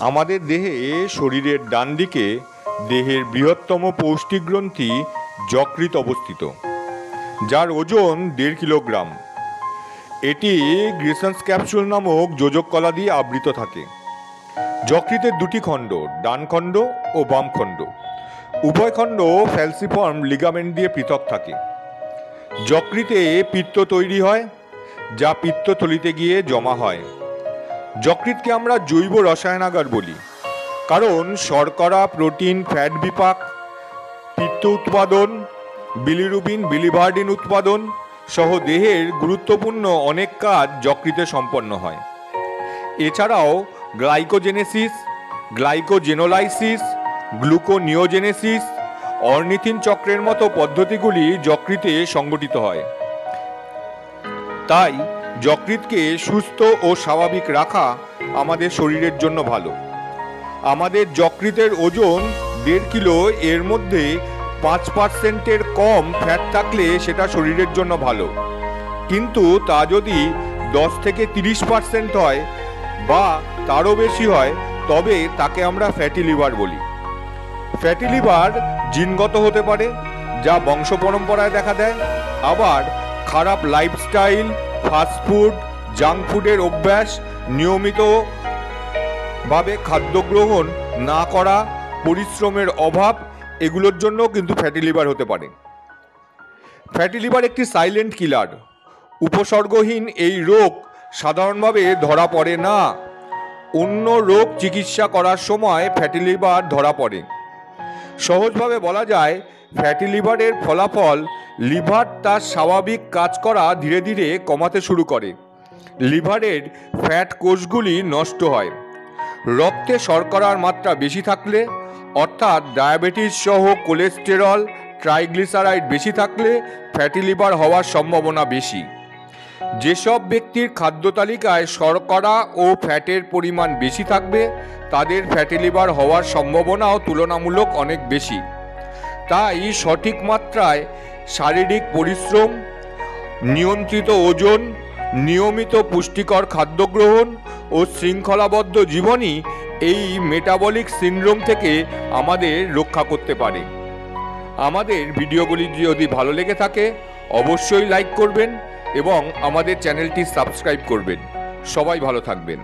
আমাদের দেহে শরীরের ডান দিকে দেহের বৃহত্তম পৌষ্টিক গ্রন্থি যকৃৎ অবস্থিত, যার ওজন 1.5 কিলোগ্রাম। এটি গ্রেসন্স ক্যাপসুল নামক যোজক কলা দিয়ে আবৃত থাকে। যকৃতের দুটি খণ্ড, ডান খণ্ড ও বাম খণ্ড। উভয় খণ্ড ফ্যালসিফর্ম লিগামেন্ট দিয়ে পৃথক থাকে। যকৃতে পিত্ত তৈরি হয়, যা পিত্তথলিতে গিয়ে জমা হয়। যকৃৎকে আমরা জৈব রসায়নাগার বলি, কারণ শর্করা, প্রোটিন, ফ্যাট বিপাক, পিত্ত উৎপাদন, বিলিরুবিন, বিলিভার্ডিন উৎপাদন সহ দেহের গুরুত্বপূর্ণ অনেক কাজ যকৃতে সম্পন্ন হয়। এছাড়াও গ্লাইকোজেনেসিস, গ্লাইকোজেনোলাইসিস, গ্লুকোনিওজেনেসিস, অর্নিথিন চক্রের মতো পদ্ধতিগুলি যকৃতে সংগঠিত হয়। তাই যকৃৎকে সুস্থ ও স্বাভাবিক রাখা আমাদের শরীরের জন্য ভালো। আমাদের যকৃতের ওজন 1.5 কিলো, এর মধ্যে 5%-এর কম ফ্যাট থাকলে সেটা শরীরের জন্য ভালো। কিন্তু তা যদি 10 থেকে 30% হয় বা তারও বেশি হয়, তবে তাকে আমরা ফ্যাটি লিভার বলি। ফ্যাটি লিভার জিনগত হতে পারে, যা বংশ পরম্পরায় দেখা দেয়। আবার খারাপ লাইফস্টাইল, ফাস্টফুড, জাঙ্ক ফুডের অভ্যাস, নিয়মিতভাবে খাদ্য গ্রহণ না করা, পরিশ্রমের অভাব, এগুলোর জন্য কিন্তু ফ্যাটি লিভার হতে পারে। ফ্যাটি লিভার একটি সাইলেন্ট কিলার। উপসর্গহীন এই রোগ সাধারণভাবে ধরা পড়ে না। অন্য রোগ চিকিৎসা করার সময় ফ্যাটি লিভার ধরা পড়ে। সহজভাবে বলা যায়, ফ্যাটি লিভারের ফলাফল লিভার তার স্বাভাবিক কাজ করা ধীরে ধীরে কমাতে শুরু করে। লিভারের ফ্যাট কোষগুলি নষ্ট হয়। রক্তে শর্করার মাত্রা বেশি থাকলে, অর্থাৎ ডায়াবেটিস সহ কোলেস্টেরল, ট্রাইগ্লিসারাইড বেশি থাকলে ফ্যাটি লিভার হওয়ার সম্ভাবনা বেশি। যেসব ব্যক্তির খাদ্য তালিকায় শর্করা ও ফ্যাটের পরিমাণ বেশি থাকবে, তাদের ফ্যাটি লিভার হওয়ার সম্ভাবনাও তুলনামূলক অনেক বেশি। তাই সঠিক মাত্রায় শারীরিক পরিশ্রম, নিয়ন্ত্রিত ওজন, নিয়মিত পুষ্টিকর খাদ্য গ্রহণ ও শৃঙ্খলাবদ্ধ জীবনই এই মেটাবলিক সিনড্রোম থেকে আমাদের রক্ষা করতে পারে। আমাদের ভিডিওগুলি যদি ভালো লেগে থাকে, অবশ্যই লাইক করবেন এবং আমাদের চ্যানেলটি সাবস্ক্রাইব করবেন। সবাই ভালো থাকবেন।